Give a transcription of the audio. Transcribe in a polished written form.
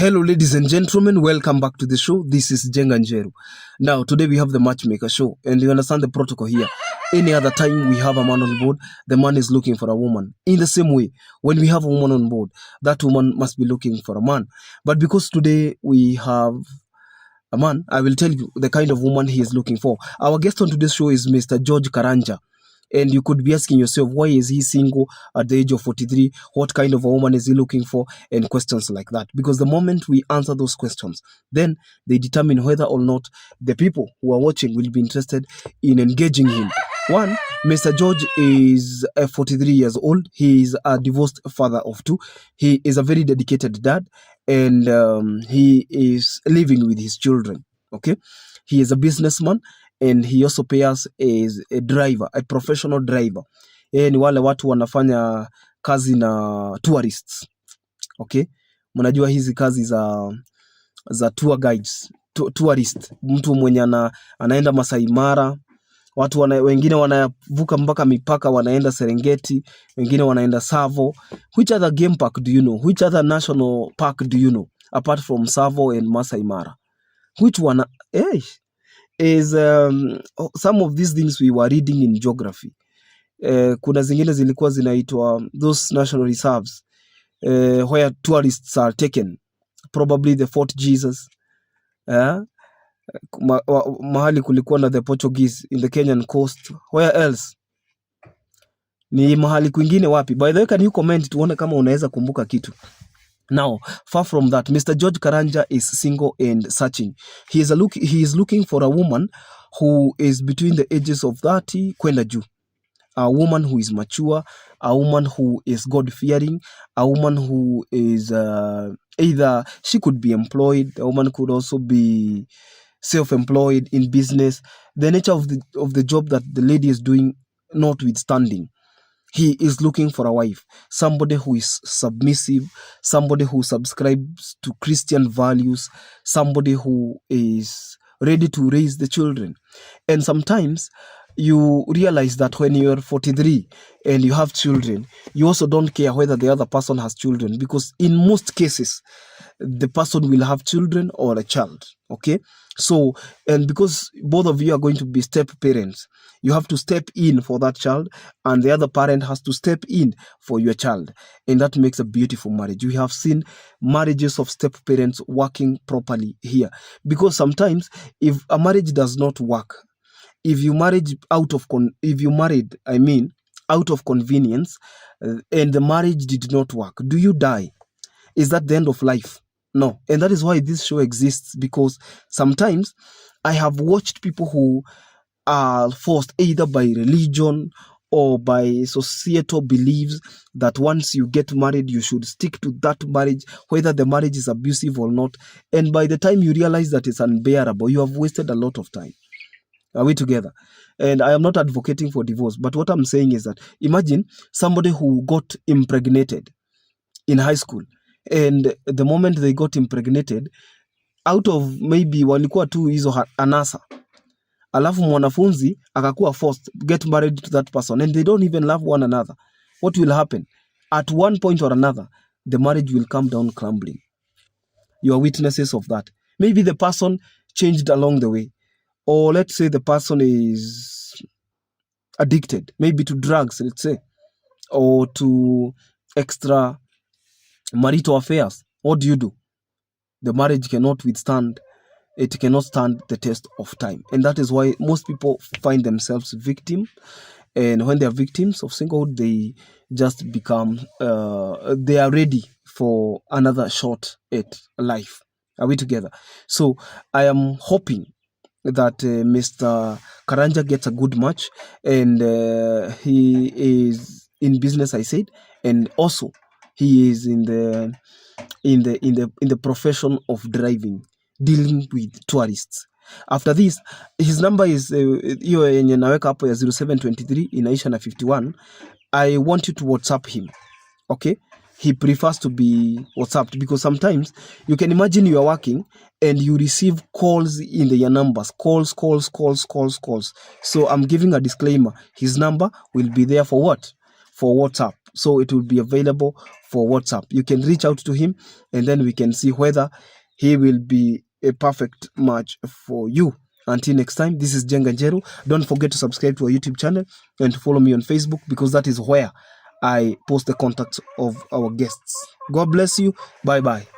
Hello, ladies and gentlemen. Welcome back to the show. This is Jenga Njeru. Now, today we have the Matchmaker show, and you understand the protocol here. Any other time we have a man on board, the man is looking for a woman. In the same way, when we have a woman on board, that woman must be looking for a man. But because today we have a man, I will tell you the kind of woman he is looking for. Our guest on today's show is Mr. George Karanja. And you could be asking yourself, why is he single at the age of 43? What kind of a woman is he looking for? And questions like that. Because the moment we answer those questions, then they determine whether or not the people who are watching will be interested in engaging him. One, Mr. George is 43 years old. He is a divorced father of two. He is a very dedicated dad, and he is living with his children. Okay, he is a businessman. And he also pays as a driver, a professional driver. Ni wale watu wanafanya kazi na tourists. Okay? Mnajua hizi kazi za tour guides, tourist. Mtu mwenye anaenda Masai Mara, watu wengine wanavuka mpaka mipaka, wanaenda Serengeti, wengine wanaenda Tsavo. Which other game park do you know? Which other national park do you know apart from Tsavo and Masai Mara? Which one? Is some of these things we were reading in geography. Kuna zingine zilikuwa zinaitwa those national reserves where tourists are taken, probably the Fort Jesus, mahali kulikuwa na the Portuguese in the Kenyan coast. Where else? Ni mahali kwingine wapi? By the way, can you comment tuone kama unaweza kumbuka kitu. Now, far from that, Mr. George Karanja is single and searching. He is looking for a woman who is between the ages of 30 kwenda juu. A woman who is mature, a woman who is God-fearing, a woman who is either she could be employed, a woman could also be self-employed in business. The nature of the job that the lady is doing notwithstanding, he is looking for a wife, somebody who is submissive, somebody who subscribes to Christian values, somebody who is ready to raise the children. And sometimes you realize that when you're 43 and you have children, you also don't care whether the other person has children, because in most cases, the person will have children or a child. Okay? So, and because both of you are going to be step parents, you have to step in for that child, and the other parent has to step in for your child. And that makes a beautiful marriage. We have seen marriages of step parents working properly here. Because sometimes if a marriage does not work, if you married out of convenience, and the marriage did not work, do you die? Is that the end of life? No. And that is why this show exists, because sometimes I have watched people who are forced either by religion or by societal beliefs that once you get married, you should stick to that marriage, whether the marriage is abusive or not. And by the time you realize that it's unbearable, you have wasted a lot of time. Are we together? And I am not advocating for divorce, but what I'm saying is that imagine somebody who got impregnated in high school, and the moment they got impregnated, out of maybe walikuwa tu hizo anasa, alafu mwanafunzi akakuwa forced get married to that person, and they don't even love one another. What will happen? At one point or another, the marriage will come down crumbling. You are witnesses of that. Maybe the person changed along the way, or let's say the person is addicted, maybe to drugs, let's say, or to extra marital affairs. What do? The marriage cannot withstand. It cannot stand the test of time. And that is why most people find themselves victim. And when they are victims of singlehood, they just become, they are ready for another shot at life. Are we together? So I am hoping that Mr. Karanja gets a good match, and he is in business, I said, and also he is in the profession of driving, dealing with tourists. After this, his number is hiyo yenye naweka hapo ya 0723 inaisha na 51. I want you to WhatsApp him. Okay? He prefers to be WhatsApped, because sometimes you can imagine you are working and you receive calls in your numbers, calls. So I'm giving a disclaimer. His number will be there for what? For WhatsApp. so it will be available for WhatsApp. You can reach out to him, and then we can see whether he will be a perfect match for you. Until next time, this is Jenga Njeru. Don't forget to subscribe to our YouTube channel and to follow me on Facebook, because that is where I post the contacts of our guests. God bless you. Bye bye.